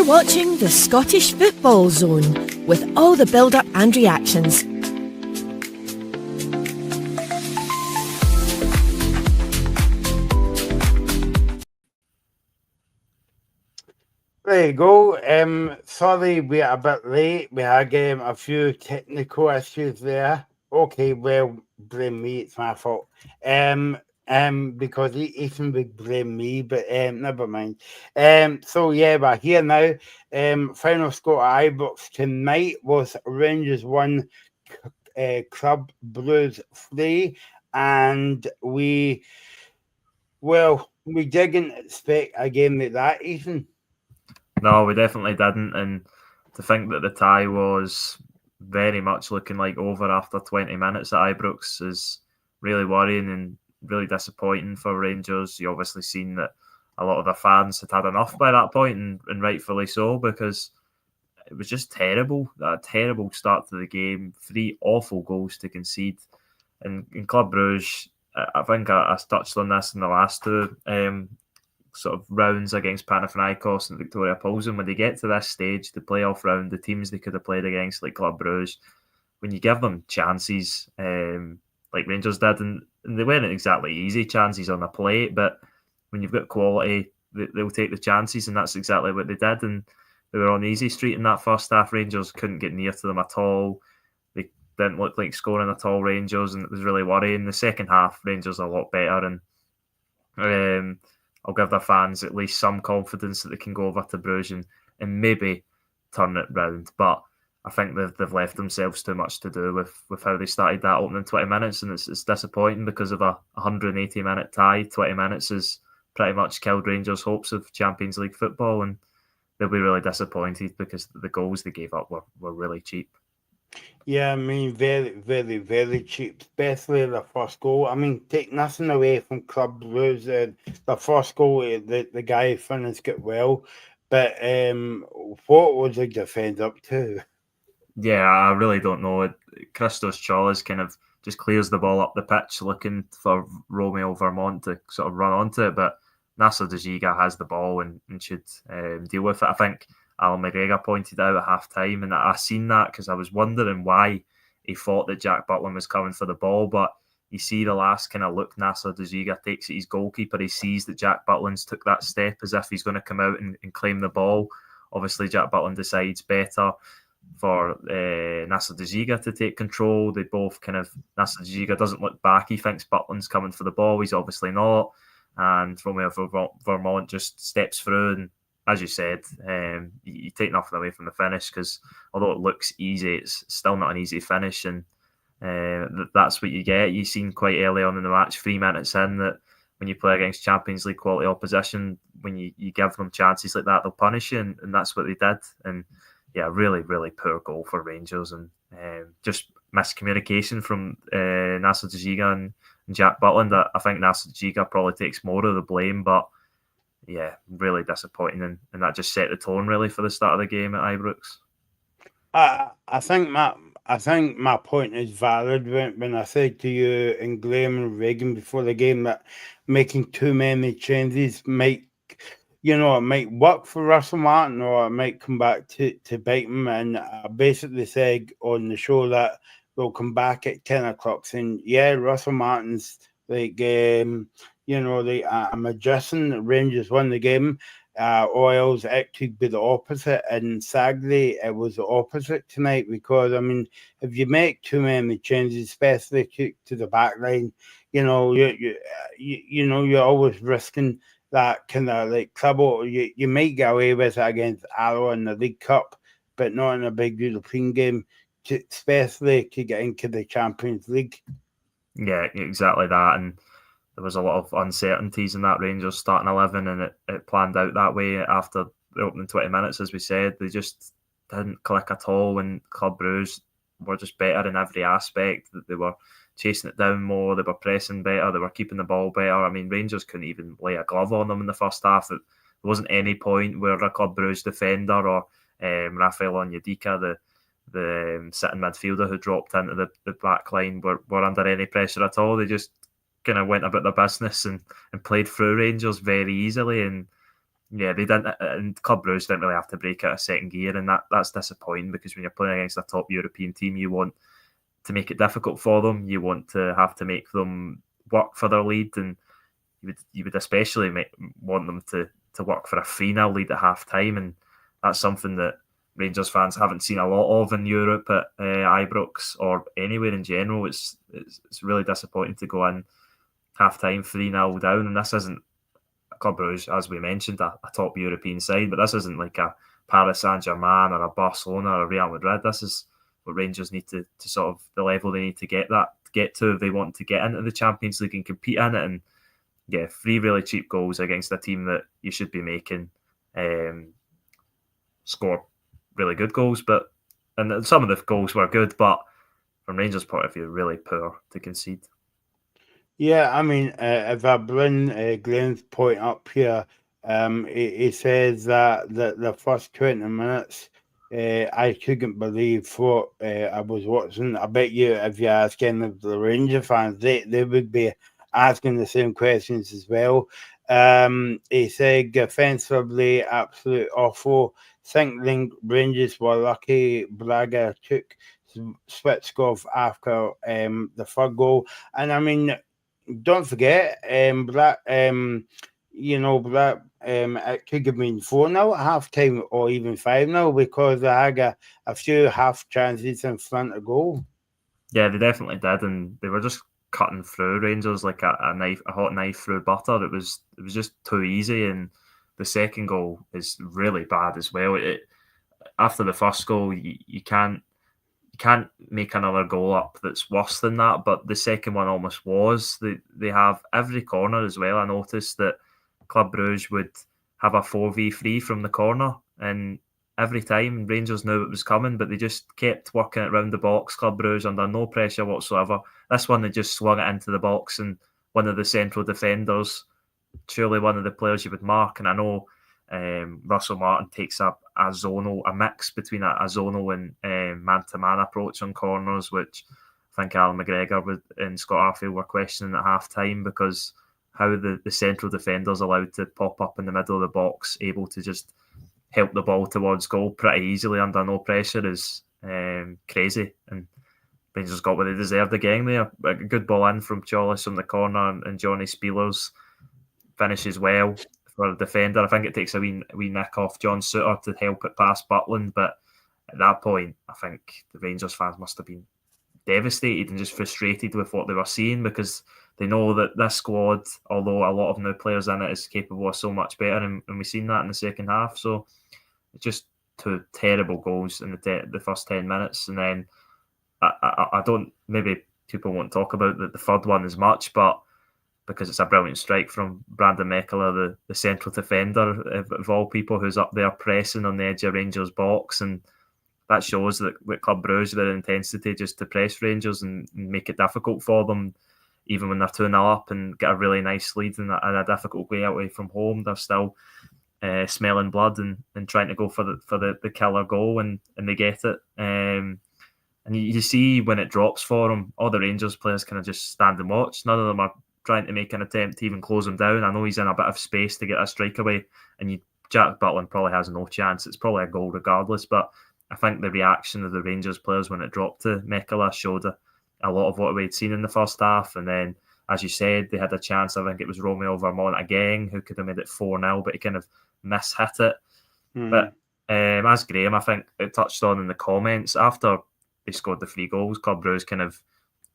watching the Scottish Football Zone with all the build-up and reactions. There you go. Sorry we're a bit late. We had a few technical issues there. Okay, well, blame me. It's my fault. Because Ethan would blame me, but never mind. So yeah, we're here now. Final score at Ibrox tonight was Rangers 1, Club Brugge 3, and we didn't expect a game like that, Ethan. No, we definitely didn't. And to think that the tie was very much looking like over after 20 minutes at Ibrox is really worrying and really disappointing for Rangers. You obviously seen that a lot of the fans had enough by that point, and rightfully so, because it was just terrible. A terrible start to the game. 3 awful goals to concede. And in Club Brugge, I think I touched on this in the last two sort of rounds against Panathinaikos and Victoria Pilsen. When they get to this stage, the playoff round, the teams they could have played against, like Club Brugge, when you give them chances, like Rangers did, and they weren't exactly easy chances on the plate, but when you've got quality, they'll take the chances, and that's exactly what they did. And they were on the easy street in that first half. Rangers couldn't get near to them at all. They didn't look like scoring at all, Rangers, and it was really worrying. The second half, Rangers are a lot better, and I'll give their fans at least some confidence that they can go over to Bruges and maybe turn it round. But I think they've left themselves too much to do with how they started that opening 20 minutes, and it's disappointing because of a 180-minute tie. 20 minutes has pretty much killed Rangers' hopes of Champions League football, and they'll be really disappointed because the goals they gave up were really cheap. Yeah, I mean, very, very, very cheap, especially the first goal. I mean, take nothing away from Club Brugge. The first goal, the guy finished it well, but what was the defence up to? Yeah, I really don't know. Christos Cholas kind of just clears the ball up the pitch looking for Romeo Vermont to sort of run onto it, but Nasser Dajiga has the ball and should deal with it. I think Alan McGregor pointed out at half-time, and I seen that because I was wondering why he thought that Jack Butland was coming for the ball, but you see the last kind of look Nasser Dajiga takes at his goalkeeper. He sees that Jack Butland's took that step as if he's going to come out and claim the ball. Obviously, Jack Butland decides better for Nasser Dajiga to take control. They both kind of, Nasser Dajiga doesn't look back. He thinks Butland's coming for the ball. He's obviously not. And Romeo Vermont just steps through, and as you said, you take nothing away from the finish because although it looks easy, it's still not an easy finish, and that's what you get. You've seen quite early on in the match, 3 minutes in, that when you play against Champions League quality opposition, when you give them chances like that, they'll punish you, and that's what they did. And yeah, really, really poor goal for Rangers, and just miscommunication from Nasser Dajiga and Jack Butland. I think Nasser Dajiga probably takes more of the blame, but yeah, really disappointing, and that just set the tone really for the start of the game at Ibrox. I think my point is valid when I said to you and Graham and Reagan before the game that making too many changes might work for Russell Martin, or it might come back to bite him. And I basically said on the show that we'll come back at 10 o'clock saying, yeah, Russell Martin's like, I'm adjusting. Rangers won the game. Oils actually be the opposite, and sadly it was the opposite tonight, because I mean, if you make too many changes, especially to the back line, you're always risking that kind of like trouble. You might get away with it against Arrow in the League Cup, but not in a big European game, especially to get into the Champions League. Yeah, exactly that. And there was a lot of uncertainties in that Rangers starting 11, and it planned out that way after the opening 20 minutes, as we said. They just didn't click at all when Club Brugge were just better in every aspect. They were chasing it down more, they were pressing better, they were keeping the ball better. I mean, Rangers couldn't even lay a glove on them in the first half. There wasn't any point where a Club Brugge defender or Rafael Onyedika, the sitting midfielder who dropped into the back line, were under any pressure at all. They just kind of went about their business and played through Rangers very easily, and Yeah, they didn't, and Club Brugge didn't really have to break out a second gear, and that's disappointing because when you're playing against a top European team, you want to make it difficult for them. You want to have to make them work for their lead, and you would especially want them to work for a 3-0 lead at half time, and that's something that Rangers fans haven't seen a lot of in Europe at Ibrox or anywhere in general. It's really disappointing to go in half time 3-0 down, and this isn't Club Brugge, as we mentioned, a top European side, but this isn't like a Paris Saint-Germain or a Barcelona or a Real Madrid. This is what Rangers need to sort of the level they need to get to if they want to get into the Champions League and compete in it. And yeah, 3 really cheap goals against a team that you should be making score really good goals, and some of the goals were good, but from Rangers' point of view, really poor to concede. Yeah, I mean, if I bring Graham's point up here, he says that the first 20 minutes, I couldn't believe what I was watching. I bet you, if you ask any of the Ranger fans, they would be asking the same questions as well. He said defensively, absolute awful. Think Rangers were lucky. Brugge took Switchkov after the third goal. And I mean, don't forget, that it could have been 4-0 at half time or even 5-0 because they had a few half chances in front of goal. Yeah, they definitely did, and they were just cutting through Rangers like a hot knife through butter. It was just too easy, and the second goal is really bad as well. After the first goal, you can't make another goal up that's worse than that, but the second one almost was. They have every corner as well. I noticed that Club Brugge would have a 4v3 from the corner, and every time Rangers knew it was coming, but they just kept working it around the box. Club Brugge under no pressure whatsoever. This one, they just swung it into the box, and one of the central defenders, surely one of the players you would mark, and I know Russell Martin takes up a mix between a zonal and man-to-man approach on corners, which I think Alan McGregor and Scott Arfield were questioning at half-time, because how the central defender's allowed to pop up in the middle of the box, able to just help the ball towards goal pretty easily under no pressure is crazy. And Rangers got what they deserved again there. A good ball in from Cholish from the corner, and Johnny Spielers finishes well for a defender. I think it takes a wee nick off John Souttar to help it past Butland, but at that point, I think the Rangers fans must have been devastated and just frustrated with what they were seeing, because they know that this squad, although a lot of new players in it, is capable of so much better, and we've seen that in the second half. So it's just 2 terrible goals in the first 10 minutes, and then I don't, maybe people won't talk about the third one as much, but because it's a brilliant strike from Brandon Mekala, the central defender of all people, who's up there pressing on the edge of Rangers' box, and that shows that with Club Brugge, their intensity just to press Rangers and make it difficult for them, even when they're 2-0 up and get a really nice lead in a difficult way away from home. They're still smelling blood and trying to go for the killer goal, and they get it. And you see when it drops for them, all the Rangers players kind of just stand and watch. None of them are trying to make an attempt to even close him down. I know he's in a bit of space to get a strike away, and Jack Butland probably has no chance. It's probably a goal regardless, but I think the reaction of the Rangers players when it dropped to Mekala showed a lot of what we'd seen in the first half. And then, as you said, they had a chance. I think it was Romeo Vermont again who could have made it 4-0, but he kind of mishit it. Mm-hmm. But as Graham, I think, it touched on in the comments, after they scored the 3 goals, Club Brugge kind of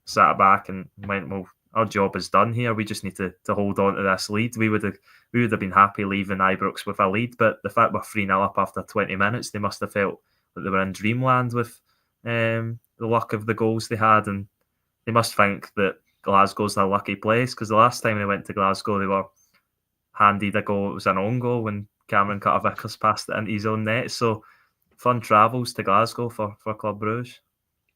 sat back and went, well, our job is done here. We just need to hold on to this lead. We would have been happy leaving Ibrox with a lead, but the fact we're 3-0 up after 20 minutes, they must have felt that they were in dreamland with the luck of the goals they had, and they must think that Glasgow's a lucky place, because the last time they went to Glasgow, they were handed a goal. It was an own goal when Cameron Carter-Vickers passed it into his own net. So fun travels to Glasgow for Club Brugge.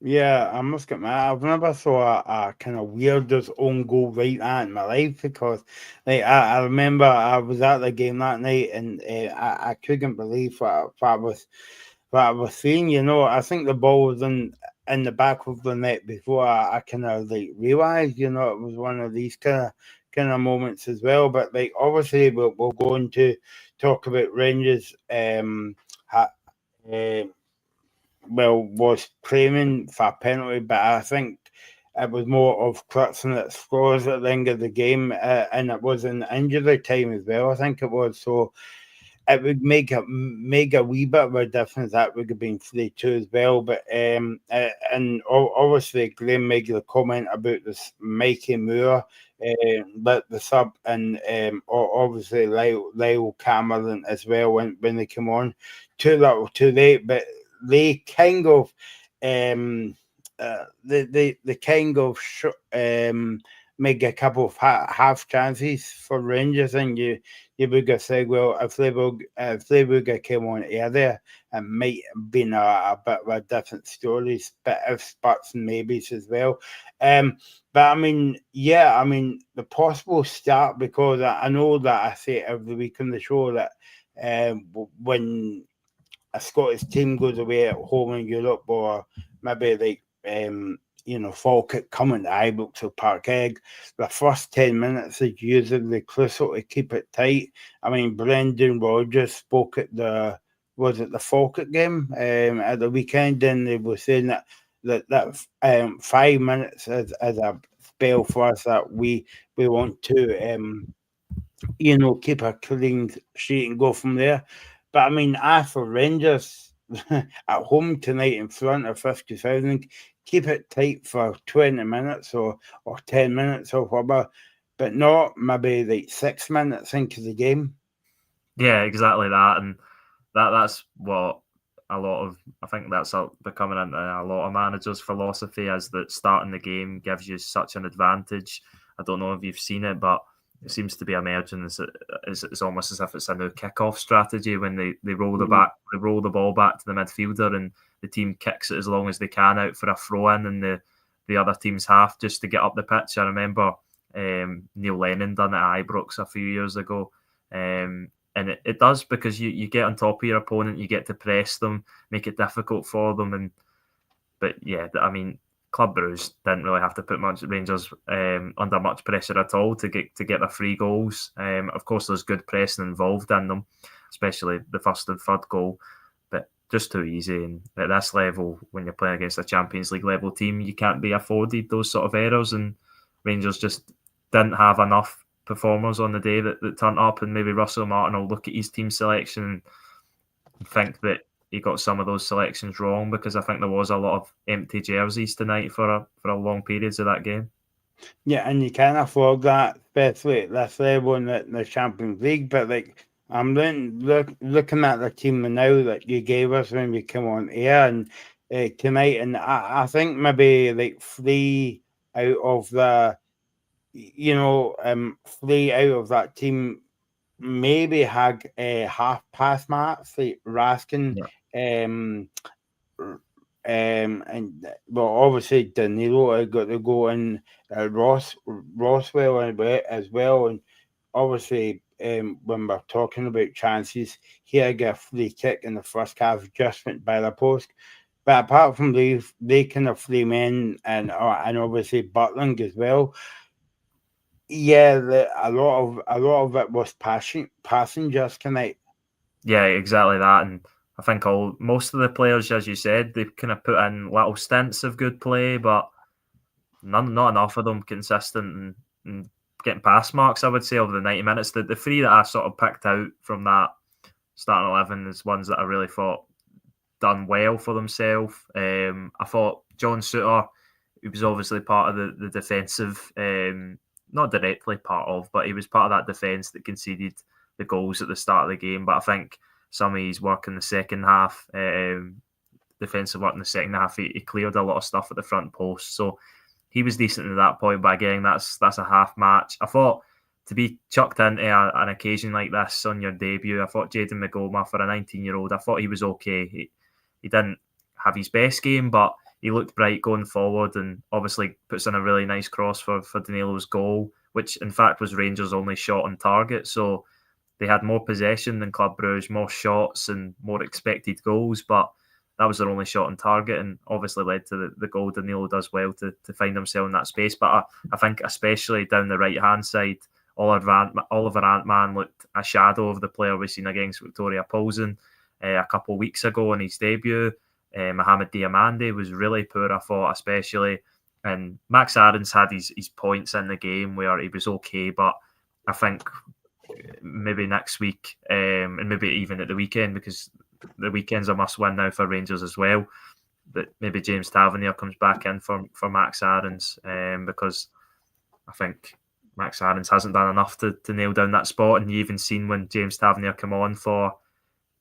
Yeah, I must admit, I've never saw a kind of weirdest own goal like that in my life, because I remember I was at the game that night, and I couldn't believe what I was seeing. You know, I think the ball was in the back of the net before I kind of realised, you know, it was one of these kind kind of moments as well. But like obviously we'll go on to talk about Rangers. Was claiming for a penalty, but I think it was more of clutching at straws at the end of the game, and it was in injury time as well. I think it was so. It would make a wee bit of a difference. That would have been 3-2 as well. But and obviously Glenn made the comment about this Mikey Moore, but the sub, and obviously Lyle Cameron as well when they came on. Too little, too late. But they kind of they kind of make a couple of half chances for Rangers, and you would have said, well, if they would have came on earlier, it might have been a bit of a different story, but if buts and maybes as well. But I mean, yeah, I mean the possible start, because I know that I say every week on the show that when a Scottish team goes away at home in Europe, or maybe like Falkirk coming to Ibrox or Parkhead, the first 10 minutes is usually crucial to keep it tight. I mean, Brendan Rodgers spoke at the Falkirk game at the weekend, and they were saying that 5 minutes is a spell for us that we want to keep a clean sheet and go from there. But I mean, for Rangers at home tonight in front of 50,000, keep it tight for 20 minutes or 10 minutes or whatever, but not maybe like 6 minutes into the game. Yeah, exactly that. And that's what I think that's becoming a lot of managers' philosophy, is that starting the game gives you such an advantage. I don't know if you've seen it, but it seems to be emerging it's almost as if it's a new kickoff strategy when they roll the ball back to the midfielder, and the team kicks it as long as they can out for a throw in, and the other team's half, just to get up the pitch. I remember Neil Lennon done it at Ibrox a few years ago. And it does, because you get on top of your opponent, you get to press them, make it difficult for them. But yeah, I mean, Club Brugge didn't really have to put Rangers under much pressure at all to get their 3 goals. Of course, there's good pressing involved in them, especially the first and third goal, but just too easy. And at this level, when you're playing against a Champions League level team, you can't be afforded those sort of errors. And Rangers just didn't have enough performers on the day that turned up, and maybe Russell Martin will look at his team selection and think that he got some of those selections wrong, because I think there was a lot of empty jerseys tonight for a long periods of that game. Yeah, and you can't afford that, especially at this level in the Champions League. But like, I'm looking at the team now that you gave us when we came on air and tonight, and I think maybe like 3 out of the 3 out of that team maybe had half pass marks, like Raskin, and obviously Danilo got to go in, Roswell as well, and obviously when we're talking about chances, he had a free kick in the first half, just went by the post. But apart from they kind of 3 men, and obviously Butland as well. Yeah, a lot of it was passing just tonight. Yeah, exactly that. And I think most of the players, as you said, they've kind of put in little stints of good play, but not enough of them consistent and getting pass marks, I would say, over the 90 minutes. The 3 that I sort of picked out from that starting 11 is ones that I really thought done well for themselves. I thought John Souttar, he was obviously part of the defensive, not directly part of, but he was part of that defence that conceded the goals at the start of the game. But I think some of his work in the second half, defensive work in the second half, he cleared a lot of stuff at the front post. So he was decent at that point. But again, that's a half match. I thought to be chucked into an occasion like this on your debut, I thought Jayden McGoma, for a 19-year-old, I thought he was okay. He didn't have his best game, but he looked bright going forward, and obviously puts in a really nice cross for Danilo's goal, which in fact was Rangers' only shot on target. So they had more possession than Club Brugge, more shots and more expected goals, but that was their only shot on target, and obviously led to the goal Danilo does well to find himself in that space. But I think especially down the right-hand side, Oliver Antman looked a shadow of the player we've seen against Victoria Poulsen a couple of weeks ago in his debut. Mohamed Diamande was really poor, I thought, especially. And Max Aarons had his points in the game where he was okay, but I think maybe next week and maybe even at the weekend, because the weekend's a must-win now for Rangers as well, that maybe James Tavernier comes back in for Max Aarons, because I think Max Aarons hasn't done enough to nail down that spot. And you even seen when James Tavernier come on for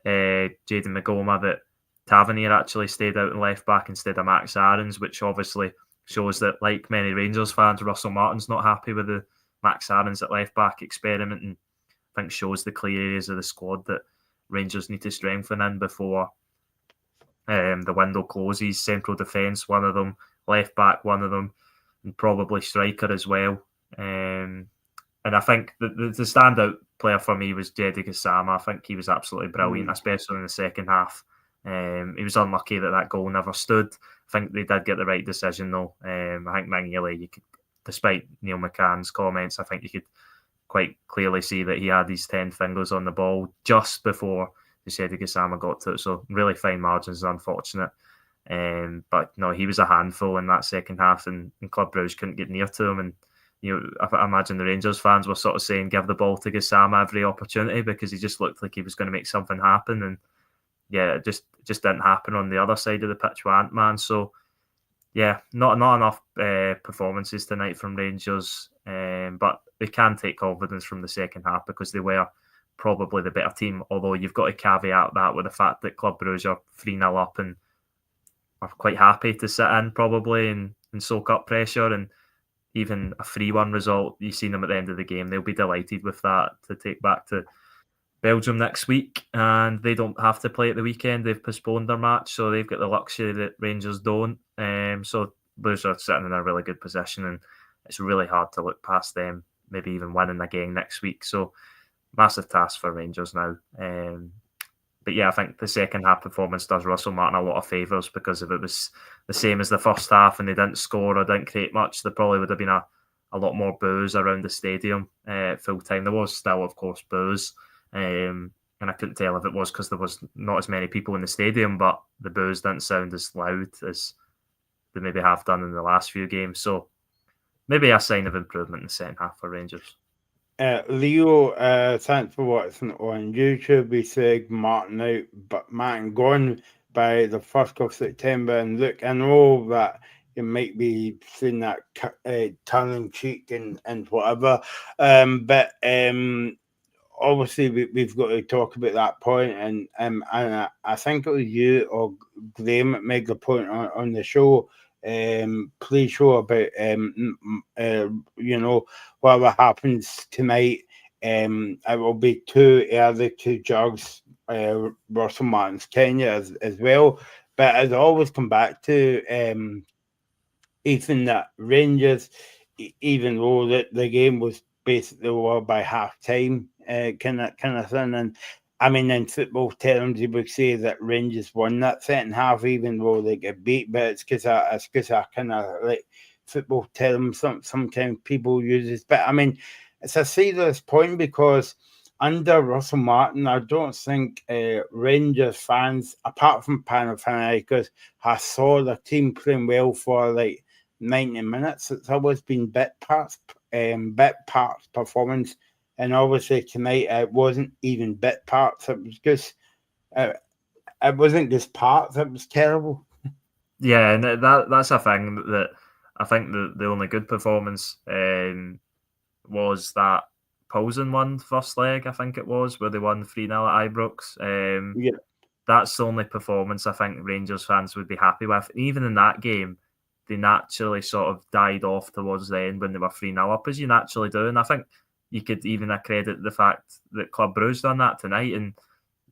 Jayden Magoma that Tavernier actually stayed out in left back instead of Max Aarons, which obviously shows that, like many Rangers fans, Russell Martin's not happy with the Max Aarons at left back experiment, and I think shows the clear areas of the squad that Rangers need to strengthen in before the window closes. Central defence, one of them, left back, one of them, and probably striker as well. And I think the standout player for me was Jedi Gassama. I think he was absolutely brilliant, especially in the second half. He was unlucky that goal never stood. I think they did get the right decision though. I think Mignolet, you could, despite Neil McCann's comments, I think you could quite clearly see that he had his 10 fingers on the ball just before Jedi Gassama got to it. So really fine margins, unfortunate. But no, he was a handful in that second half, and Club Brugge couldn't get near to him. And I imagine the Rangers fans were sort of saying, give the ball to Gassama every opportunity, because he just looked like he was going to make something happen. And yeah, it just didn't happen on the other side of the pitch with Ant-Man. So yeah, not enough performances tonight from Rangers, but they can take confidence from the second half because they were probably the better team. Although you've got to caveat that with the fact that Club Brugge are 3-0 up and are quite happy to sit in probably and soak up pressure. And even a 3-1 result, you've seen them at the end of the game, they'll be delighted with that to take back to Belgium next week, and they don't have to play at the weekend. They've postponed their match, so they've got the luxury that Rangers don't. So Blues are sitting in a really good position, and it's really hard to look past them, maybe even winning again next week. So massive task for Rangers now. But yeah, I think the second half performance does Russell Martin a lot of favours, because if it was the same as the first half and they didn't score or didn't create much, there probably would have been a lot more boos around the stadium full time. There was still, of course, boos. And I couldn't tell if it was because there was not as many people in the stadium, but the boos didn't sound as loud as they maybe have done in the last few games. So maybe a sign of improvement in the second half for Rangers. Leo, thanks for watching on YouTube. We said Martin out, but Martin gone by the 1st of September. And look, I know that you might be seeing that tongue in cheek and whatever, but obviously we've got to talk about that point, and I think it was you or Graham that made the point on the show, pre-show about whatever happens tonight, it will be too early to judge Russell Martin's tenure as well. But as I always come back to Ethan, that Rangers, even though the game was basically over by half time, kind of thing. And I mean, in football terms, you would say that Rangers won that second half, even though they get beat. But it's because I kind of like football terms. Sometimes people use this, but I mean, it's a serious point because under Russell Martin, I don't think Rangers fans, apart from Panathinaikos, have saw the team playing well for like 90 minutes. It's always been bit parts performance, and obviously tonight it wasn't even bit parts. It was just it wasn't just parts. It was terrible. Yeah, and that's a thing that I think the only good performance was that Poulsen won first leg. I think it was where they won 3-0 at Ibrox. Yeah, that's the only performance I think Rangers fans would be happy with. And even in that game, they naturally sort of died off towards the end when they were 3-0 up, as you naturally do. And I think you could even accredit the fact that Club Brugge done that tonight, and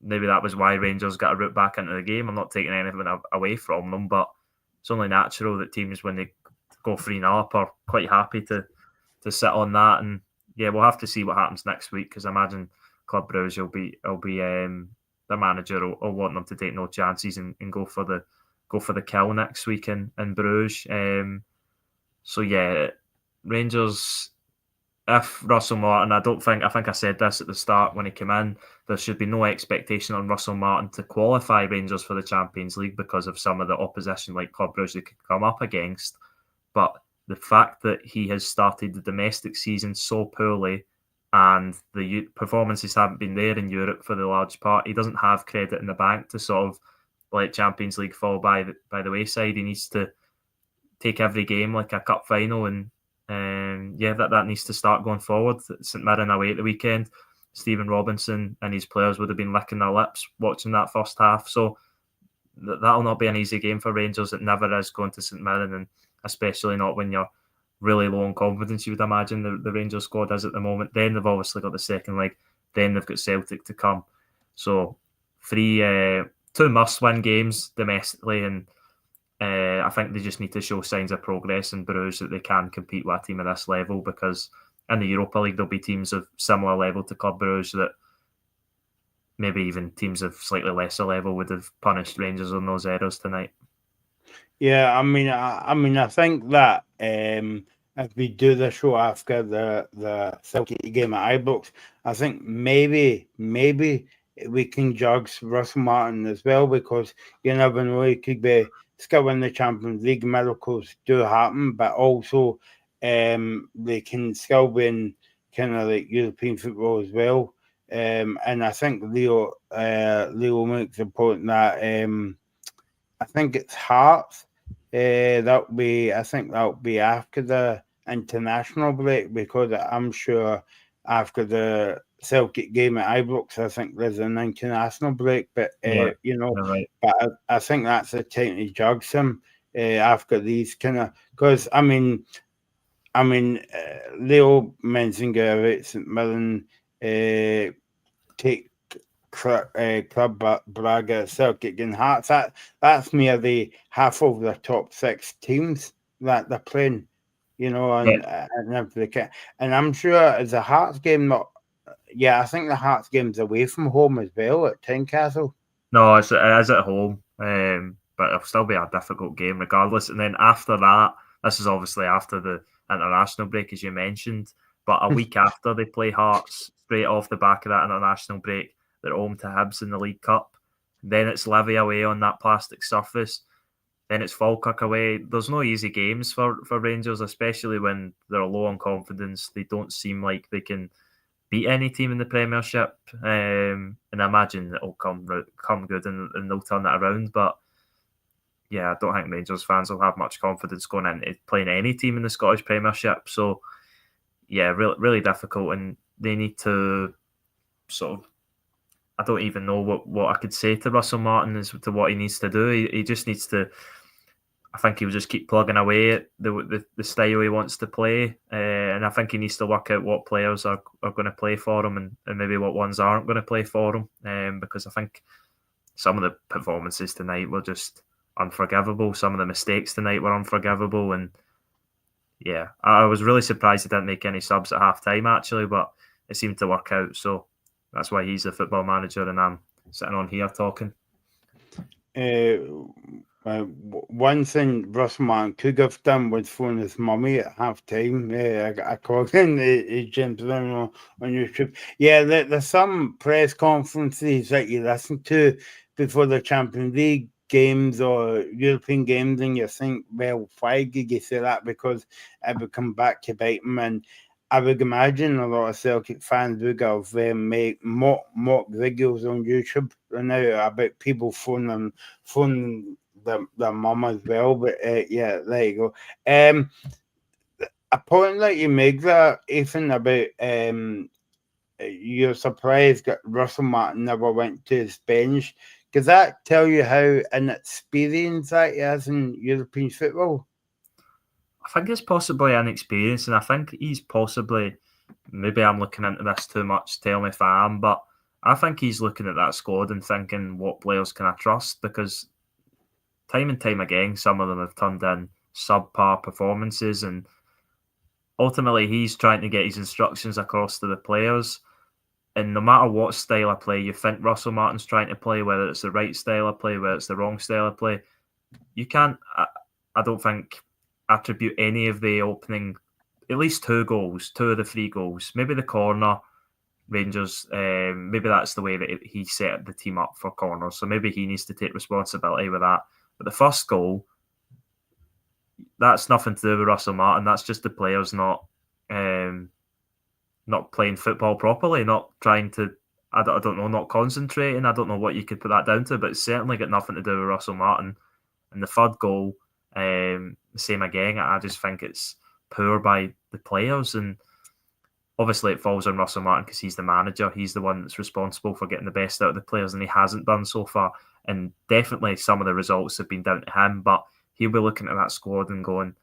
maybe that was why Rangers got a route back into the game. I'm not taking anything away from them, but it's only natural that teams, when they go 3-0 up, are quite happy to sit on that. And yeah, we'll have to see what happens next week, because I imagine Club Brugge will be the manager will want them to take no chances and go for the kill next week in Bruges. So yeah, Rangers. If Russell Martin, I think I said this at the start when he came in, there should be no expectation on Russell Martin to qualify Rangers for the Champions League because of some of the opposition like Club Brugge they could come up against. But the fact that he has started the domestic season so poorly and the performances haven't been there in Europe for the large part, he doesn't have credit in the bank to sort of let Champions League fall by the wayside. He needs to take every game like a cup final, and that needs to start going forward. St Mirren away at the weekend, Stephen Robinson and his players would have been licking their lips watching that first half. So that'll not be an easy game for Rangers. It never is going to St Mirren, and especially not when you're really low on confidence, you would imagine the Rangers squad is at the moment. Then they've obviously got the second leg. Then they've got Celtic to come. So two must-win games domestically, and I think they just need to show signs of progress in Bruges that they can compete with a team of this level, because in the Europa League there'll be teams of similar level to Club Brugge that maybe even teams of slightly lesser level would have punished Rangers on those errors tonight. Yeah, I think that if we do the show after the Celtic game at Ibrox, I think maybe we can judge Russell Martin as well, because you never know, he could be still in the Champions League. Miracles do happen, but also they can still be in kind of like European football as well. And I think Leo makes a point that I think it's Hearts. That'll be after the international break, because I'm sure after the Celtic game at Ibrox, I think there's an international break. But Right. but I think that's a time to judge him after these kind of, because Leo mentioned about St Mirren take Club Brugge, Celtic and Hearts. That's nearly half of the top 6 teams that they're playing, and everything. And I'm sure as a Hearts game, I think the Hearts game's away from home as well at Tynecastle. No, it is at home, but it'll still be a difficult game regardless. And then after that, this is obviously after the international break, as you mentioned, but a week after they play Hearts, straight off the back of that international break, they're home to Hibs in the League Cup. Then it's Livy away on that plastic surface. Then it's Falkirk away. There's no easy games for Rangers, especially when they're low on confidence. They don't seem like they can beat any team in the Premiership. And I imagine it'll come good and they'll turn it around. But yeah, I don't think Rangers fans will have much confidence going into playing any team in the Scottish Premiership. So yeah, really, really difficult. And they need to sort of, I don't even know what I could say to Russell Martin as to what he needs to do. He just needs to, I think he will just keep plugging away at the style he wants to play. And I think he needs to work out what players are going to play for him and maybe what ones aren't going to play for him. Because I think some of the performances tonight were just unforgivable. Some of the mistakes tonight were unforgivable. And yeah, I was really surprised he didn't make any subs at half time actually, but it seemed to work out. So that's why he's the football manager and I'm sitting on here talking. One thing Russell Martin could have done was phone his mummy at half time. I called in James on YouTube. Yeah, there's some press conferences that you listen to before the Champions League games or European games, and you think, well, why did you say that? Because it would come back to bite him. And I would imagine a lot of Celtic fans would have made mock videos on YouTube now about people phoning their mum as well. But yeah, there you go. A point that you make there, Ethan, about you're surprised that Russell Martin never went to his bench. Does that tell you how inexperienced that he is in European football? I think it's possibly inexperienced, and I think he's possibly, maybe I'm looking into this too much, tell me if I am, but I think he's looking at that squad and thinking, what players can I trust? Because time and time again, some of them have turned in subpar performances, and ultimately he's trying to get his instructions across to the players. And no matter what style of play you think Russell Martin's trying to play, whether it's the right style of play, whether it's the wrong style of play, you can't, I don't think, attribute any of the opening, at least 2 goals, 2 of the 3 goals, maybe the corner, Rangers, maybe that's the way that he set the team up for corners. So maybe he needs to take responsibility with that. But the first goal, that's nothing to do with Russell Martin. That's just the players not playing football properly, not trying to, I don't know, not concentrating. I don't know what you could put that down to, but it's certainly got nothing to do with Russell Martin. And the third goal, same again. I just think it's poor by the players, and obviously it falls on Russell Martin because he's the manager. He's the one that's responsible for getting the best out of the players, and he hasn't done so far. And definitely some of the results have been down to him, but he'll be looking at that squad and going,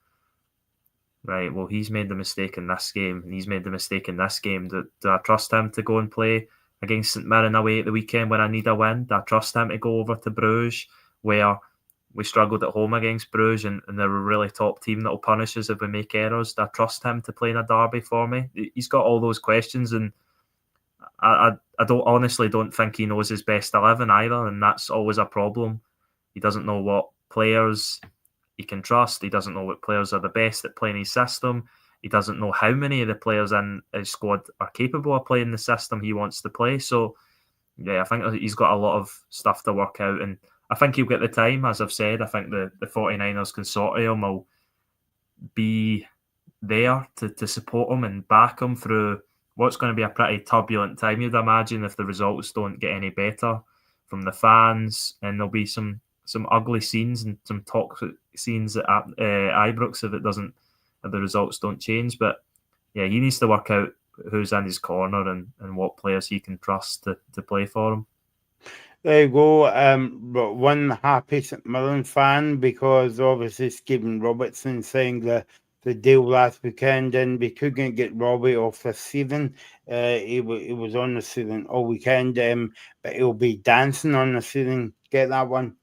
right, well, he's made the mistake in this game, and he's made the mistake in this game. Do I trust him to go and play against St Mirren away at the weekend when I need a win? Do I trust him to go over to Bruges, where we struggled at home against Bruges and they're a really top team that will punish us if we make errors? Do I trust him to play in a derby for me? He's got all those questions, and I honestly don't think he knows his best 11 either, and that's always a problem. He doesn't know what players he can trust. He doesn't know what players are the best at playing his system. He doesn't know how many of the players in his squad are capable of playing the system he wants to play. So, yeah, I think he's got a lot of stuff to work out, and I think he'll get the time. As I've said, I think the 49ers consortium will be there to support him and back him through what's going to be a pretty turbulent time, you'd imagine, if the results don't get any better from the fans, and there'll be some ugly scenes and some toxic scenes at Ibrox if the results don't change. But yeah, he needs to work out who's in his corner and what players he can trust to play for him. There you go. But one happy St Mirren fan, because obviously Stephen Robertson signed the deal last weekend, and we couldn't get Robbie off this season. He was on the season all weekend, but he'll be dancing on the season. Get that one?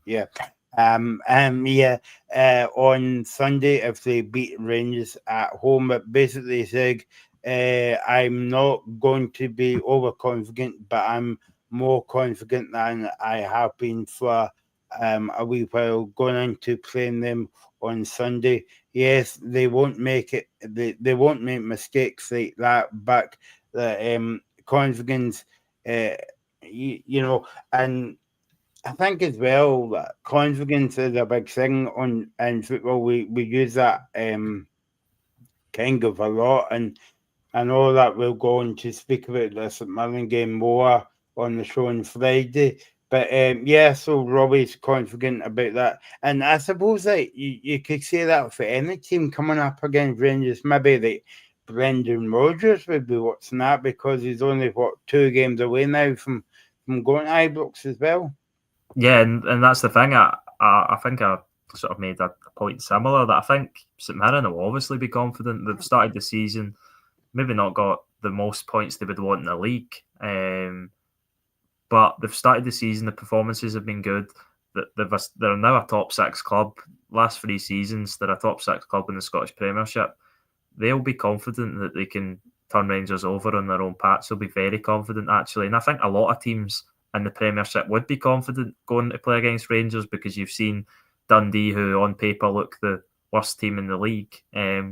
Yeah. On Sunday, if they beat Rangers at home, it basically said, I'm not going to be overconfident, but I'm more confident than I have been for a wee while going into playing them on Sunday. Yes, they won't make it. They won't make mistakes like that, but the confidence, you know, and I think as well that confidence is a big thing in football. We use that kind of a lot, and I know that we'll go on to speak about the St Mirren game more on the show on Friday. But yeah, so Robbie's confident about that. And I suppose that you could say that for any team coming up against Rangers. Maybe like Brendan Rodgers would be watching that, because he's only, 2 games away now from going to Ibrox as well. Yeah, and that's the thing. I think I sort of made a point similar, that I think St Mirren will obviously be confident. They've started the season, maybe not got the most points they would want in the league, but they've started the season. The performances have been good. They're now a top 6 club. Last 3 seasons, they're a top 6 club in the Scottish Premiership. They'll be confident that they can turn Rangers over on their own patch. They'll be very confident, actually. And I think a lot of teams in the Premiership would be confident going to play against Rangers, because you've seen Dundee, who on paper look the worst team in the league,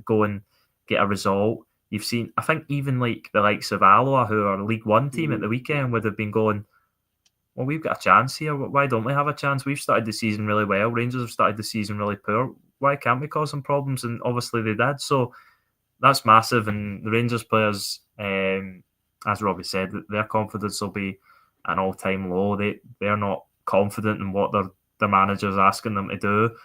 go and get a result. You've seen, I think, even like the likes of Alloa, who are a League One team at the weekend, would have been going, well, we've got a chance here. Why don't we have a chance? We've started the season really well. Rangers have started the season really poor. Why can't we cause some problems? And obviously they did. So that's massive. And the Rangers players, as Robbie said, their confidence will be an all-time low. They're not confident in what their manager's asking them to do.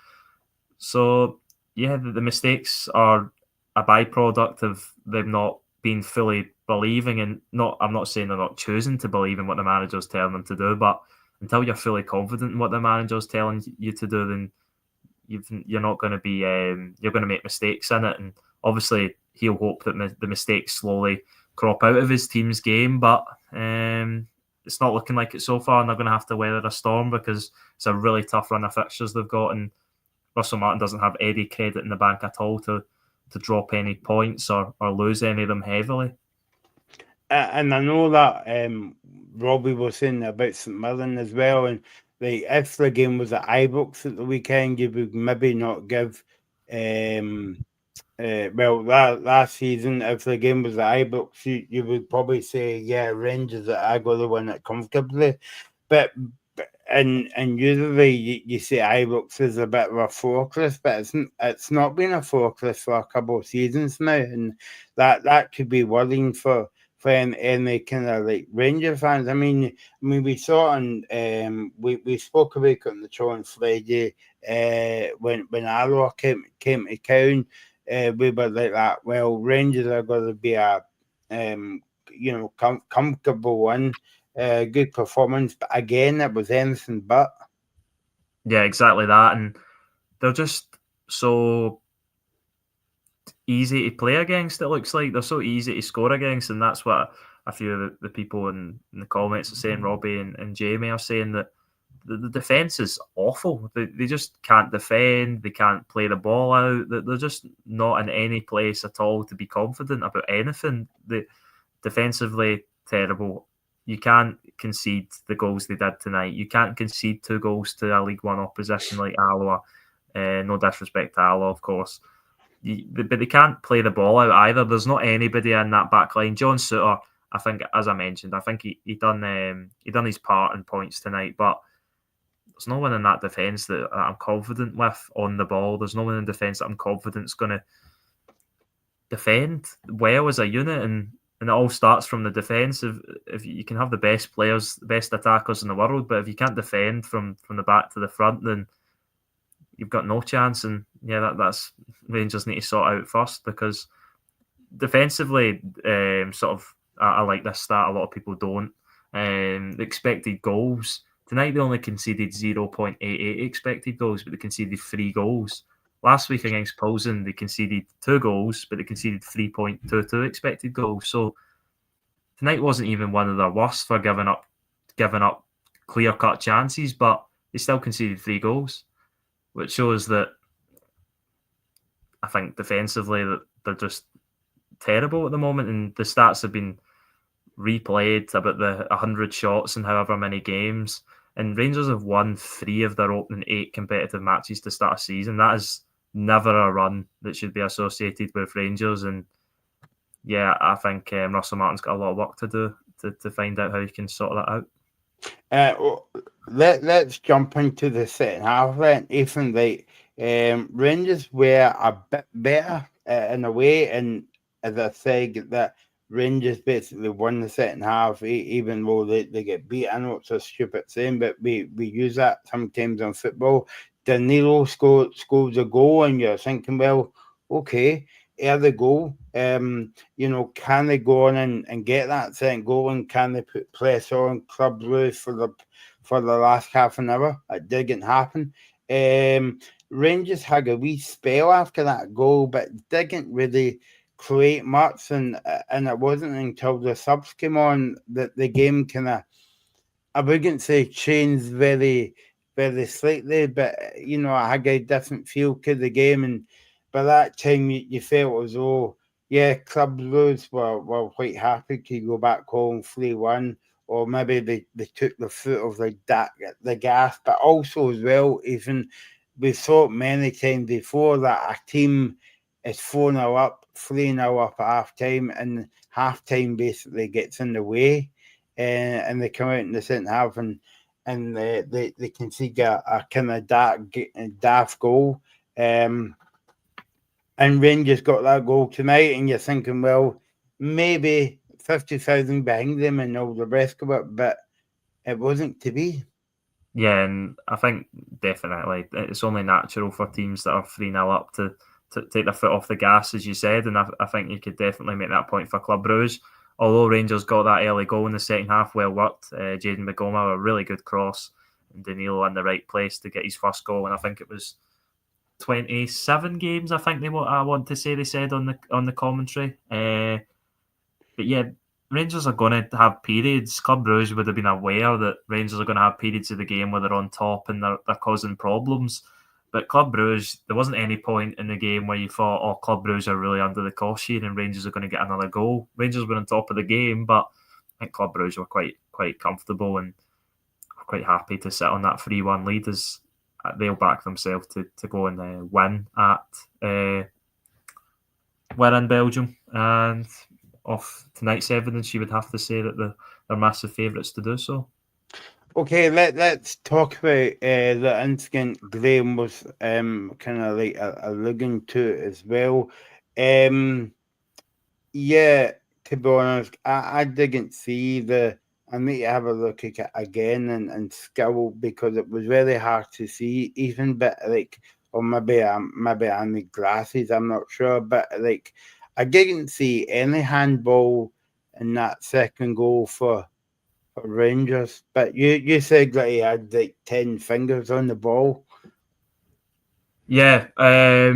So yeah, the mistakes are a byproduct of them not being fully believing, and I'm not saying they're not choosing to believe in what the manager's telling them to do, but until you're fully confident in what the manager's telling you to do, then you're not going to be you're going to make mistakes in it. And obviously he'll hope that the mistakes slowly crop out of his team's game, but it's not looking like it so far, and they're going to have to weather a storm, because it's a really tough run of fixtures they've got, and Russell Martin doesn't have any credit in the bank at all to drop any points or lose any of them heavily. And I know that Robbie was saying about St Mirren as well, and like if the game was at Ibrox at the weekend, you would maybe not give. Well, last season, if the game was at Ibrox, you would probably say, yeah, Rangers are going to win it comfortably. But and usually you say Ibrox is a bit of a fortress, but it's not been a fortress for a couple of seasons now, and that could be worrying for any kind of like Ranger fans. I mean, we saw on we spoke about it on the show on Friday when Alloa came to town. We were like that. Well, Rangers are going to be a comfortable one. Good performance, but again, it was anything but. Yeah, exactly that. And they're just so easy to play against, it looks like. They're so easy to score against, and that's what a few of the people in the comments are saying. Robbie and Jamie are saying that the defence is awful. They just can't defend. They can't play the ball out. They're just not in any place at all to be confident about anything. Defensively, terrible. You can't concede the goals they did tonight. You can't concede 2 goals to a League One opposition like Alloa. No disrespect to Alloa, of course. But they can't play the ball out either. There's not anybody in that back line. John Souttar, I think, as I mentioned, I think he done his part in points tonight, but there's no one in that defence that I'm confident with on the ball. There's no one in defence that I'm confident is going to defend well as a unit, and it all starts from the defence. If you can have the best players, the best attackers in the world, but if you can't defend from the back to the front, then you've got no chance. And yeah, that's Rangers need to sort out first, because defensively, I like this stat. A lot of people don't. The expected goals tonight, they only conceded 0.88 expected goals, but they conceded 3 goals. Last week against Pilsen, they conceded 2 goals, but they conceded 3.22 expected goals. So tonight wasn't even one of their worst for giving up clear-cut chances, but they still conceded 3 goals, which shows that I think defensively that they're just terrible at the moment, and the stats have been replayed about the 100 shots in however many games, and Rangers have won 3 of their opening 8 competitive matches to start a season. That is never a run that should be associated with Rangers, and yeah, I think Russell Martin's got a lot of work to do to find out how he can sort that out. Let's jump into the second half then. Ethan, Rangers were a bit better in a way, and as I said, that Rangers basically won the second half, even though they get beat. I know it's a stupid saying, but we use that sometimes on football. Danilo scores a goal, and you're thinking, well, okay, here they go. Can they go on and get that second goal, and can they put pressure on Club Brugge for the last half an hour? It didn't happen. Rangers had a wee spell after that goal, but didn't really create much, and it wasn't until the subs came on that the game kind of, I wouldn't say changed very, very slightly, but I had a different feel to the game, and by that time you felt as though, yeah, Club Brugge were quite happy to go back home 3-1, or maybe they took the foot of the gas, but also as well, even we thought many times before that a team is 4-0 up, 3-0 up at half time, and half time basically gets in the way, and they come out in the second half and they concede a kind of daft goal. And Rangers got that goal tonight, and you're thinking, well, maybe 50,000 behind them and all the rest of it, but it wasn't to be. Yeah, and I think definitely it's only natural for teams that are 3-0 up to take their foot off the gas, as you said, and I think you could definitely make that point for Club Brugge. Although Rangers got that early goal in the second half, well worked. Jaden Magoma, a really good cross, and Danilo in the right place to get his first goal, and I think it was 27 games, I think I want to say they said on the commentary. But yeah, Rangers are going to have periods. Club Brugge would have been aware that Rangers are going to have periods of the game where they're on top and they're causing problems. But Club Brugge, there wasn't any point in the game where you thought, oh, Club Brugge are really under the caution and Rangers are going to get another goal. Rangers were on top of the game, but I think Club Brugge were quite comfortable and quite happy to sit on that 3-1 lead as they'll back themselves to go and win in Belgium. And off tonight's evidence, you would have to say that they're massive favourites to do so. Okay, let's talk about the incident Graham was kind of like alluding to as well. Yeah, to be honest, I didn't see I need to have a look at it again and skill because it was very hard to see, even bit like, or maybe I need glasses, I'm not sure, but like I didn't see any handball in that second goal for Rangers. But you said that he had like 10 fingers on the ball. Yeah, I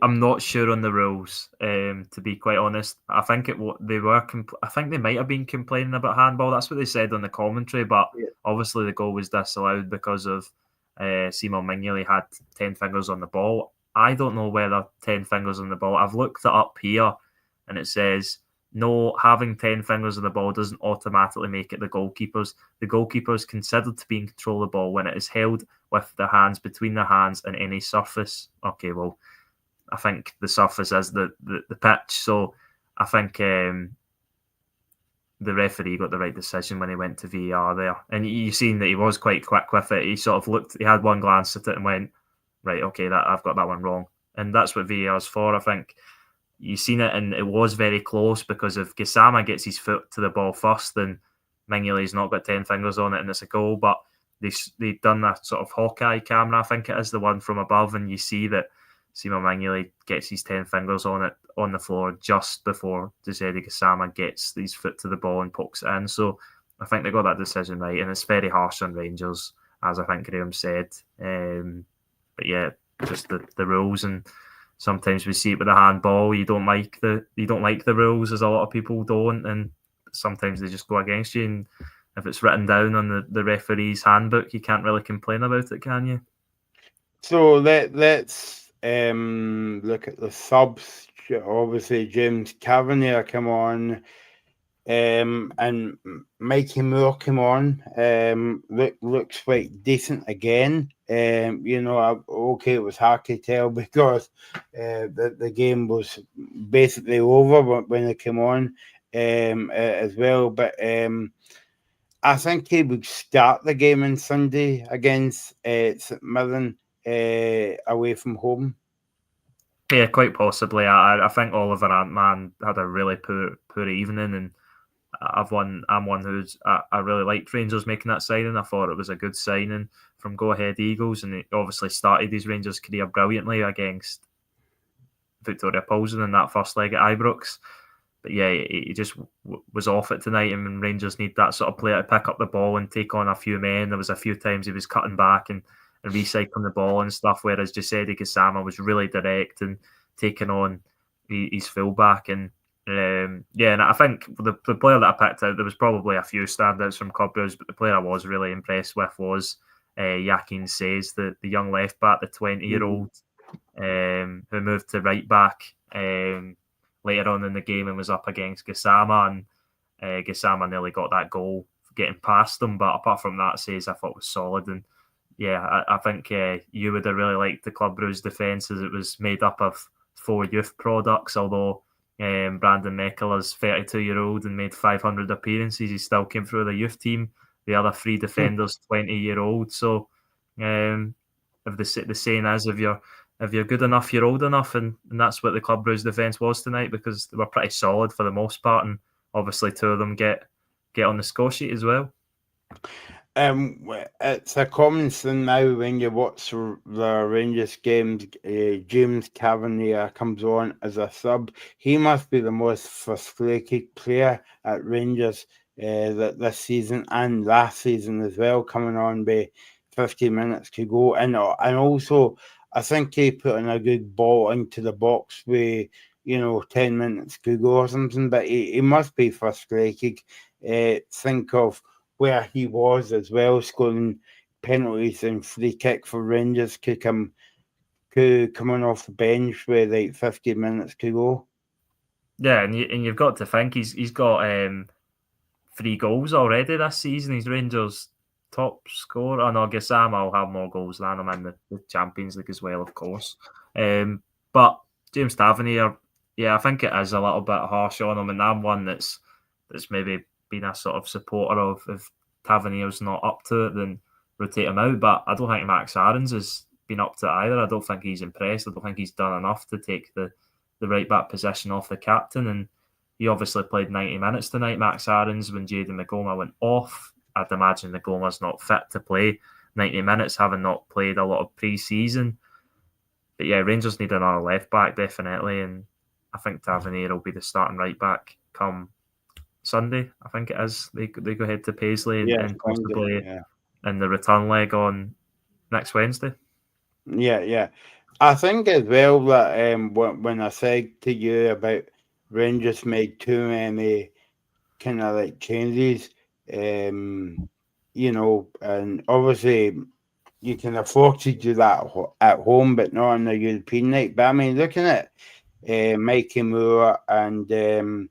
am not sure on the rules. To be quite honest, I think I think they might have been complaining about handball. That's what they said on the commentary. But obviously, the goal was disallowed because of Simon Mignolet had 10 fingers on the ball. I don't know whether 10 fingers on the ball. I've looked it up here, and it says no, having 10 fingers on the ball doesn't automatically make it the goalkeeper's. The goalkeeper is considered to be in control of the ball when it is held with their hands between their hands and any surface. Okay, well, I think the surface is the pitch. So I think the referee got the right decision when he went to VAR there. And you've seen that he was quite quick with it. He sort of looked, he had one glance at it and went, right, okay, I've got that one wrong. And that's what VAR is for, I think. You've seen it, and it was very close because if Gassama gets his foot to the ball first, then Mignolet's not got 10 fingers on it and it's a goal. But they've done that sort of Hawkeye camera, I think it is, the one from above, and you see that Simon Mignolet gets his 10 fingers on it on the floor just before Desiree Gassama gets his foot to the ball and pokes it in. So I think they got that decision right, and it's very harsh on Rangers, as I think Graham said. But yeah, just the rules, and sometimes we see it with a handball. You don't like the rules, as a lot of people don't, and sometimes they just go against you. And if it's written down on the referee's handbook, you can't really complain about it, can you? So let's look at the subs. Obviously, James Cavalier come on, and Mikey Moore come on. Looks quite decent again. Okay, it was hard to tell because the game was basically over when they came on as well. But I think he would start the game on Sunday against St Mirren away from home. Yeah, quite possibly. I think Oliver Antman had a really poor evening, and I'm one who's I really liked Rangers making that signing. I thought it was a good signing from Go Ahead Eagles, and he obviously started his Rangers career brilliantly against Victoria Paulsen in that first leg at Ibrox. But yeah, he just was off it tonight, and when Rangers need that sort of player to pick up the ball and take on a few men, there was a few times he was cutting back and recycling the ball and stuff, whereas Giuseppe Gassama was really direct and taking on his fullback. And and I think the player that I picked out, there was probably a few standouts from Club Brugge, but the player I was really impressed with was Yakin Says, the young left back, the 20-year-old who moved to right back later on in the game and was up against Gassama, and Gassama nearly got that goal getting past him. But apart from that, Says I thought was solid. And yeah, I think you would have really liked the Club Brugge defence, as it was made up of 4 youth products, although Brandon Mekela's 32-year-old and made 500 appearances. He still came through the youth team. The other 3 defenders, 20-year-old. So if the saying is, if you're good enough, you're old enough, and that's what the Club Brugge defence was tonight, because they were pretty solid for the most part, and obviously 2 of them get on the score sheet as well. It's a common thing now when you watch the Rangers games. James Cavalier comes on as a sub. He must be the most frustrated player at Rangers this season and last season as well, coming on by 50 minutes to go. And also, I think he put in a good ball into the box with 10 minutes to go or something. But he must be frustrated. Think of where he was as well, scoring penalties and free kick for Rangers could coming off the bench with like 50 minutes to go. Yeah, and you've got to think he's got 3 goals already this season. He's Rangers' top scorer. And I guess Sam will have more goals than him in the Champions League as well, of course. But James Tavernier, yeah, I think it is a little bit harsh on him, and I'm one that's maybe been a sort of supporter of if Tavernier's not up to it, then rotate him out. But I don't think Max Aarons has been up to it either. I don't think he's impressed. I don't think he's done enough to take the right back position off the captain, and he obviously played 90 minutes tonight, Max Aarons, when Jayden Ngoma went off. I'd imagine Ngoma's not fit to play 90 minutes, having not played a lot of pre-season. But yeah, Rangers need another left back, definitely, and I think Tavernier will be the starting right back come Sunday, I think it is. They go ahead to Paisley and possibly in the return leg on next Wednesday. Yeah. I think as well that when I said to you about Rangers made too many kind of like changes, and obviously you can afford to do that at home, but not on a European night. But I mean, looking at Mikey Moore and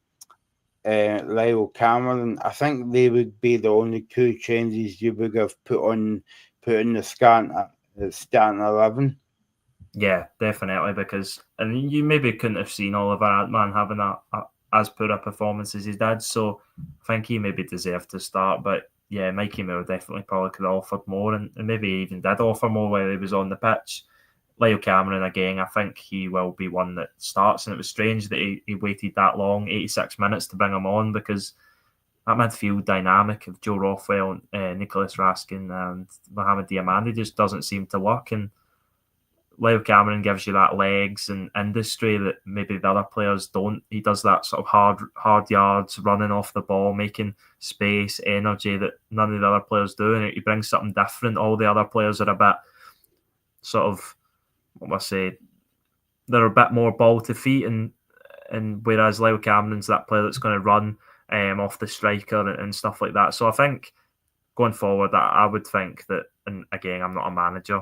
Lyle Cameron, I think they would be the only 2 changes you would have put in the starting 11. Yeah, definitely, because and you maybe couldn't have seen Oliver Antman having as poor a performance as he did, so I think he maybe deserved to start. But yeah, Mikey Moore definitely probably could have offered more, and maybe even did offer more while he was on the pitch. Lyle Cameron, again, I think he will be one that starts, and it was strange that he waited that long, 86 minutes, to bring him on, because that midfield dynamic of Joe Rothwell, Nicholas Raskin and Mohamed Diamande just doesn't seem to work, and Lyle Cameron gives you that legs and industry that maybe the other players don't. He does that sort of hard yards, running off the ball, making space, energy that none of the other players do, and he brings something different. All the other players are a bit sort of, what must I say, they're a bit more ball to feet, and whereas Lyle Cameron's that player that's going to run off the striker and stuff like that. So I think going forward, I would think that, and again, I'm not a manager,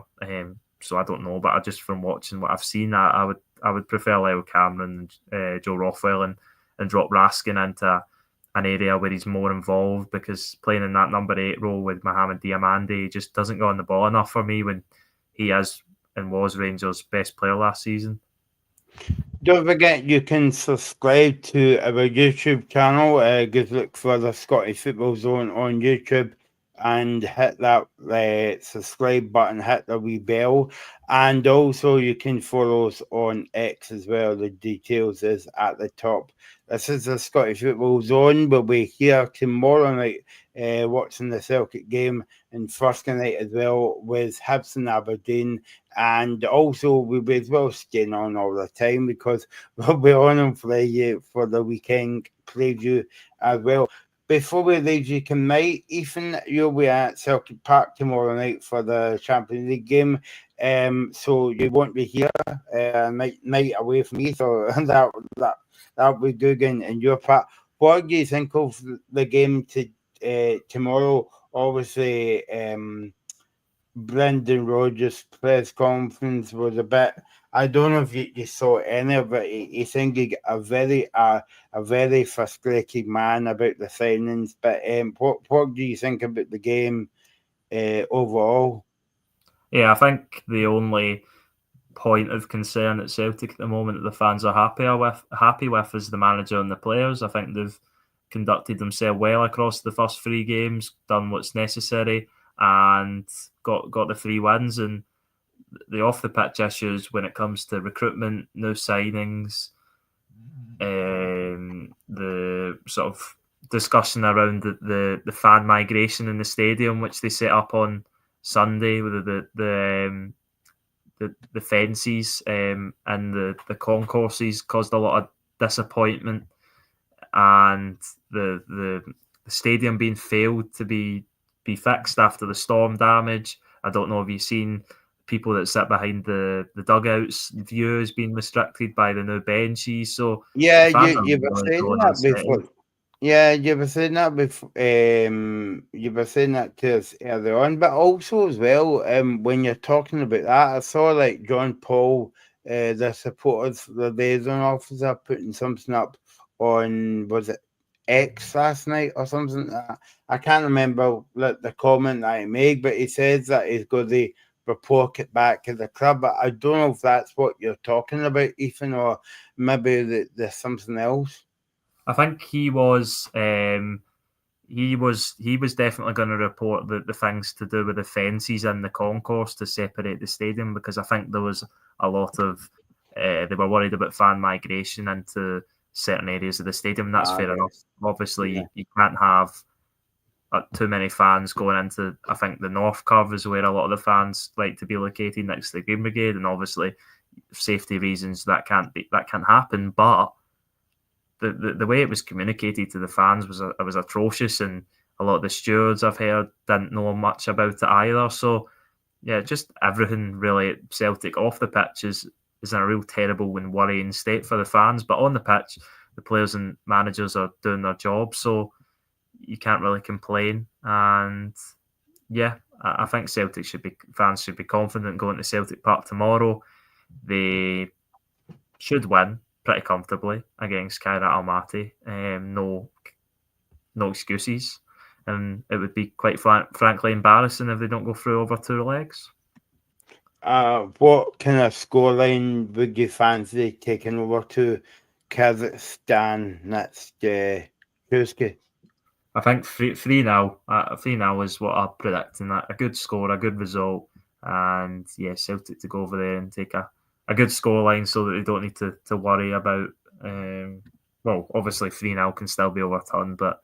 so I don't know, but just from watching what I've seen, I would prefer Lyle Cameron and Joe Rothwell and drop Raskin into an area where he's more involved, because playing in that number 8 role with Mohamed Diamande just doesn't go on the ball enough for me when he is and was Rangers' best player last season. Don't forget you can subscribe to our YouTube channel. Just look for the Scottish Football Zone on YouTube and hit that subscribe button, hit the wee bell, and also you can follow us on X as well. The details is at the top. This is the Scottish Football Zone. We'll be here tomorrow night watching the Celtic game, and Thursday night as well with Hibs and Aberdeen, and also we'll be as well staying on all the time because we'll be on Friday for the weekend preview as well. Before we leave you tonight, Ethan, you'll be at Celtic Park tomorrow night for the Champions League game. So you won't be here night away from me. So that'll be good in your part. What do you think of the game tomorrow? Obviously, Brendan Rodgers' press conference was a bit. I don't know if you saw any of it. He seemed like a very frustrated man about the signings. But what do you think about the game overall? Yeah, I think the only point of concern at Celtic at the moment that the fans are happy with is the manager and the players. I think they've conducted themselves well across the first 3 games, done what's necessary, and got the 3 wins. And the off the pitch issues when it comes to recruitment, no signings, the sort of discussion around the fan migration in the stadium, which they set up on Sunday with the fences and the concourses caused a lot of disappointment, and the stadium being failed to be fixed after the storm damage. I don't know if you've seen people that sit behind the dugouts. View has been restricted by the new benches. So yeah, you've seen that before. Yeah, you were saying that before. You were saying that to us earlier on, but also as well, when you're talking about that, I saw like John Paul, the supporters, the liaison officer, putting something up on, was it X last night or something? I can't remember the comment that he made, but he says that he's going to report it back to the club. But I don't know if that's what you're talking about, Ethan, or maybe there's something else. I think he was definitely going to report the things to do with the fences and the concourse to separate the stadium, because I think there was a lot of they were worried about fan migration into certain areas of the stadium. That's fair Right. enough. Obviously, Yeah. you can't have too many fans going into. I think the North Curve is where a lot of the fans like to be located, next to the Green Brigade, and obviously, safety reasons that can't happen. But the way it was communicated to the fans was atrocious, and a lot of the stewards I've heard didn't know much about it either. So yeah, just everything really at Celtic off the pitch is in a real terrible and worrying state for the fans. But on the pitch, the players and managers are doing their job, so you can't really complain. And yeah, I think fans should be confident going to Celtic Park tomorrow. They should win pretty comfortably against Kairat Almaty. No excuses. And it would be quite frankly embarrassing if they don't go through over two legs. What kind of scoreline would you fancy taking over to Kazakhstan next Tuesday? I think 3-0. 3-0 is what I'm predicting. A good score, a good result. And yeah, Celtic to go over there and take a good scoreline so that they don't need to worry about. Well, obviously 3-0 can still be overturned, but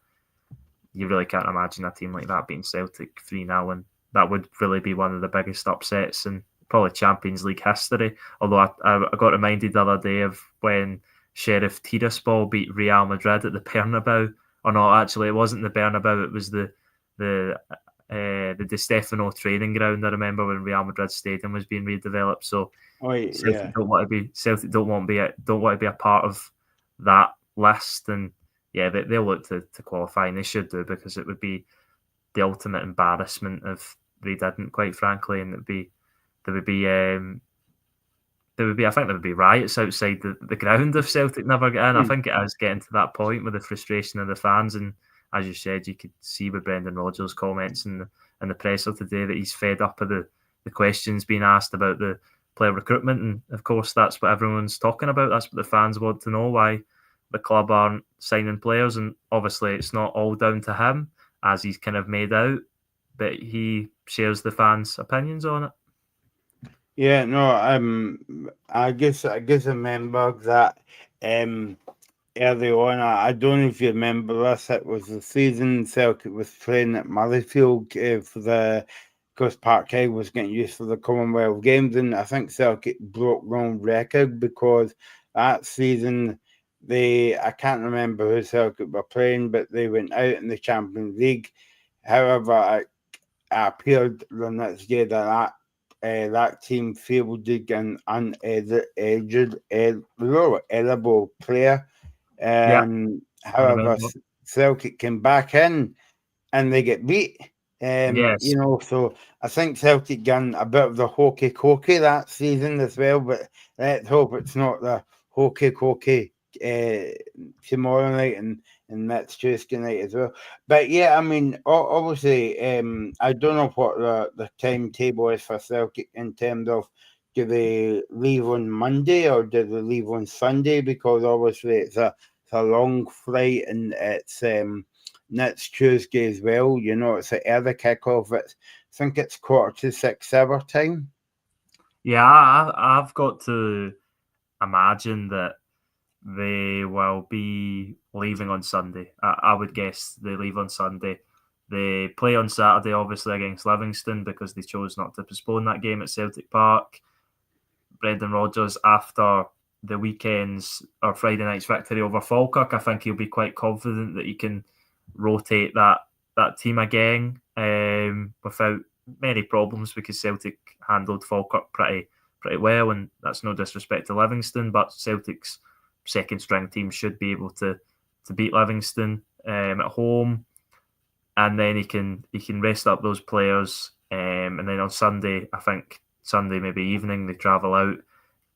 you really can't imagine a team like that beating Celtic 3-0, and that would really be one of the biggest upsets in probably Champions League history. Although I got reminded the other day of when Sheriff Tiraspol beat Real Madrid at the Bernabeu. Or no, actually, it wasn't the Bernabeu. It was the Di Stefano training ground. I remember when Real Madrid Stadium was being redeveloped. So Oh yeah, Celtic don't want to be a part of that list, and yeah, they'll look to qualify, and they should do, because it would be the ultimate embarrassment if they didn't, quite frankly, and there would be I think there would be riots outside the ground if Celtic never get in. I think it is getting to that point with the frustration of the fans, and as you said, you could see with Brendan Rodgers' comments in the presser today that he's fed up of the questions being asked about the player recruitment, and of course that's what everyone's talking about. That's what the fans want to know, why the club aren't signing players, and obviously it's not all down to him, as he's kind of made out, but he shares the fans' opinions on it. yeah. No, I guess I remember that early on. I don't know if you remember this. It was the season Celtic was playing at Murrayfield for the, because Parkhead was getting used for the Commonwealth Games, and I think Celtic broke world record because that season I can't remember who Celtic were playing, but they went out in the Champions League. However, it appeared the next year that that team fielded an unedible player. Yeah, I However, remember. Celtic came back in and they get beat. Yes. So I think Celtic done a bit of the hokey cokey that season as well, but let's hope it's not the hokey cokey tomorrow night and next Tuesday night as well. But yeah, I mean, obviously, I don't know what the timetable is for Celtic in terms of, do they leave on Monday or do they leave on Sunday? Because obviously it's a long flight and it's next Tuesday as well. You know, it's an early kickoff. I think it's 6:15 our time. Yeah, I've got to imagine that they will be leaving on Sunday. I would guess they leave on Sunday. They play on Saturday, obviously, against Livingston, because they chose not to postpone that game at Celtic Park. Brendan Rodgers, after the weekend's or Friday night's victory over Falkirk, I think he'll be quite confident that he can rotate that team again without many problems, because Celtic handled Falkirk pretty well, and that's no disrespect to Livingston, but Celtic's second string team should be able to beat Livingston. at home, and then he can rest up those players. And then on Sunday, I think Sunday maybe evening, they travel out,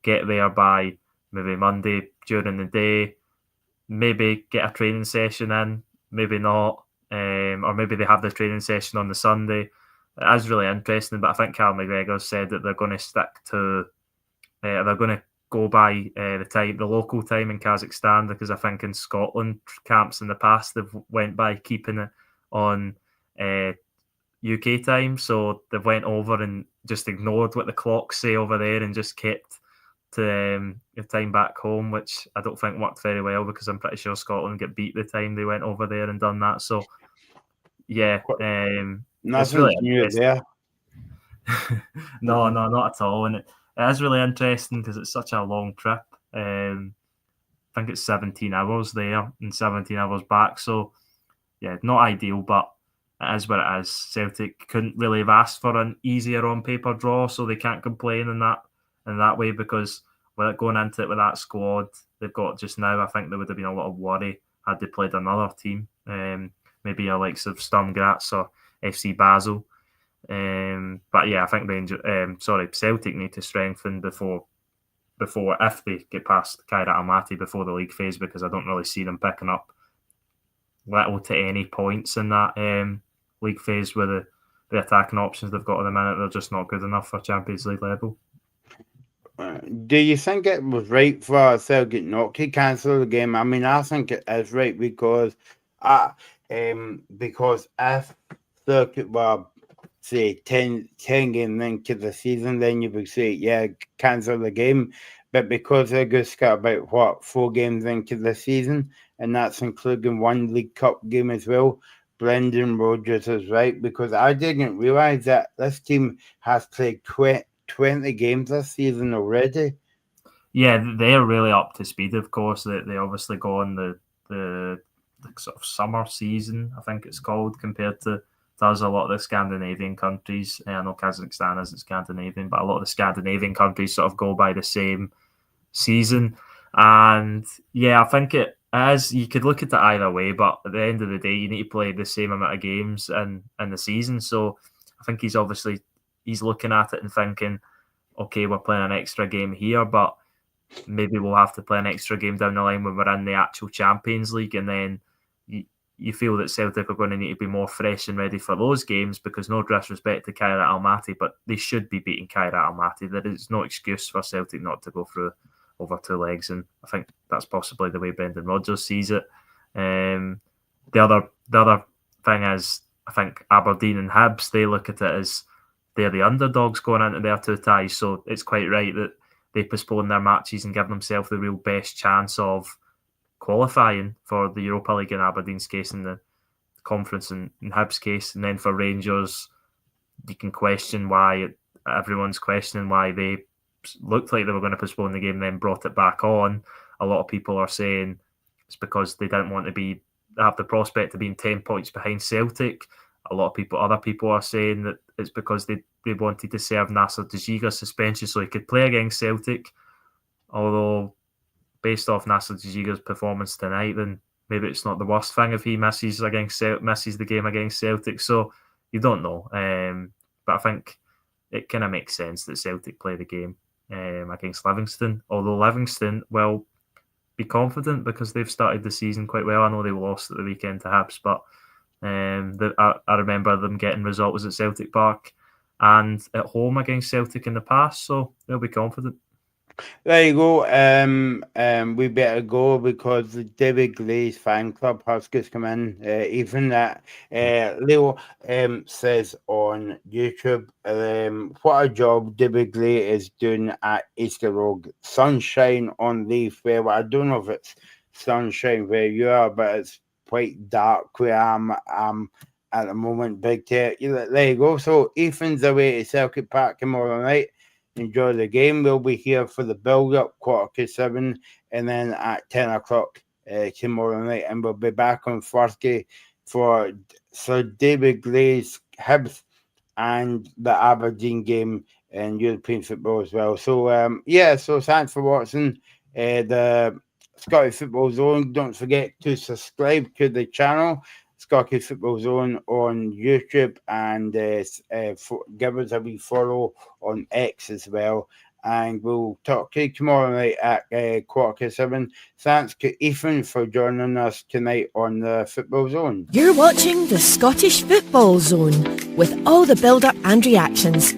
get there by maybe Monday during the day, maybe get a training session in, maybe not, or maybe they have the training session on the Sunday. That's really interesting, but I think Cal McGregor said that they're going to stick to, they're going to go by the local time in Kazakhstan, because I think in Scotland camps in the past they've went by keeping it on UK time, so they went over and just ignored what the clocks say over there and just kept to the time back home, which I don't think worked very well, because I'm pretty sure Scotland get beat the time they went over there and done that. So yeah, it's really new there. no, not at all, and it is really interesting because it's such a long trip. I think it's 17 hours there and 17 hours back. So yeah, not ideal, but it is what it is. Celtic couldn't really have asked for an easier on paper draw, so they can't complain in that way, because going into it with that squad they've got just now, I think there would have been a lot of worry had they played another team, maybe a likes of Sturm Graz or FC Basel. But yeah, I think Celtic need to strengthen before if they get past Kairat Almaty before the league phase, because I don't really see them picking up little to any points in that league phase with the attacking options they've got at the minute. They're just not good enough for Champions League level. Do you think it was right for Celtic not to cancel the game? I mean, I think it is right, because if Celtic were, say, 10 games into the season, then you would say, yeah, cancel the game. But because they're just got about, 4 games into the season, and that's including one League Cup game as well, Brendan Rodgers is right, because I didn't realise that this team has played 20 games this season already. Yeah, they're really up to speed, of course. They obviously go on the sort of summer season, I think it's called, compared to us, a lot of the Scandinavian countries. I know Kazakhstan isn't Scandinavian, but a lot of the Scandinavian countries sort of go by the same season. And yeah, I think it is, you could look at it either way, but at the end of the day, you need to play the same amount of games in the season. So I think he's looking at it and thinking, okay, we're playing an extra game here, but maybe we'll have to play an extra game down the line when we're in the actual Champions League, and then you feel that Celtic are going to need to be more fresh and ready for those games, because no disrespect to Kairat Almaty, but they should be beating Kairat Almaty. There is no excuse for Celtic not to go through over 2 legs, and I think that's possibly the way Brendan Rodgers sees it. The other thing is, I think Aberdeen and Hibs, they look at it as they're the underdogs going into their 2 ties, so it's quite right that they postpone their matches and give themselves the real best chance of qualifying for the Europa League in Aberdeen's case, and the conference in Hibs' case. And then for Rangers, you can question why everyone's questioning why they looked like they were going to postpone the game and then brought it back on. A lot of people are saying it's because they didn't want to have the prospect of being 10 points behind Celtic. Other people are saying that it's because they wanted to serve Nasser Djigiga's suspension so he could play against Celtic. Although, based off Nasser Djigiga's performance tonight, then maybe it's not the worst thing if he misses the game against Celtic. So you don't know. But I think it kind of makes sense that Celtic play the game against Livingston. Although Livingston will be confident because they've started the season quite well. I know they lost at the weekend to Hibs, but I remember them getting results at Celtic Park and at home against Celtic in the past, so they'll be confident. There you go. We better go because the David Glaze fan club has just come in. Even that Leo says on YouTube, what a job David Glaze is doing at Easter Road. Sunshine on Leaf. Well, I don't know if it's sunshine where you are, but it's quite dark where I'm at the moment. Big Tech. There you go. So Ethan's away to Celtic Park tomorrow night. Enjoy the game. We'll be here for the build-up, 7:15, and then at 10 o'clock tomorrow night. And we'll be back on Thursday for Sir David Glaze, Hibs, and the Aberdeen game in European football as well. So, so thanks for watching the Scottish Football Zone. Don't forget to subscribe to the channel, Scottish Football Zone, on YouTube, and give us a wee follow on X as well. And we'll talk to you tomorrow night at 7:15. Thanks to Ethan for joining us tonight on the Football Zone. You're watching the Scottish Football Zone with all the build-up and reactions.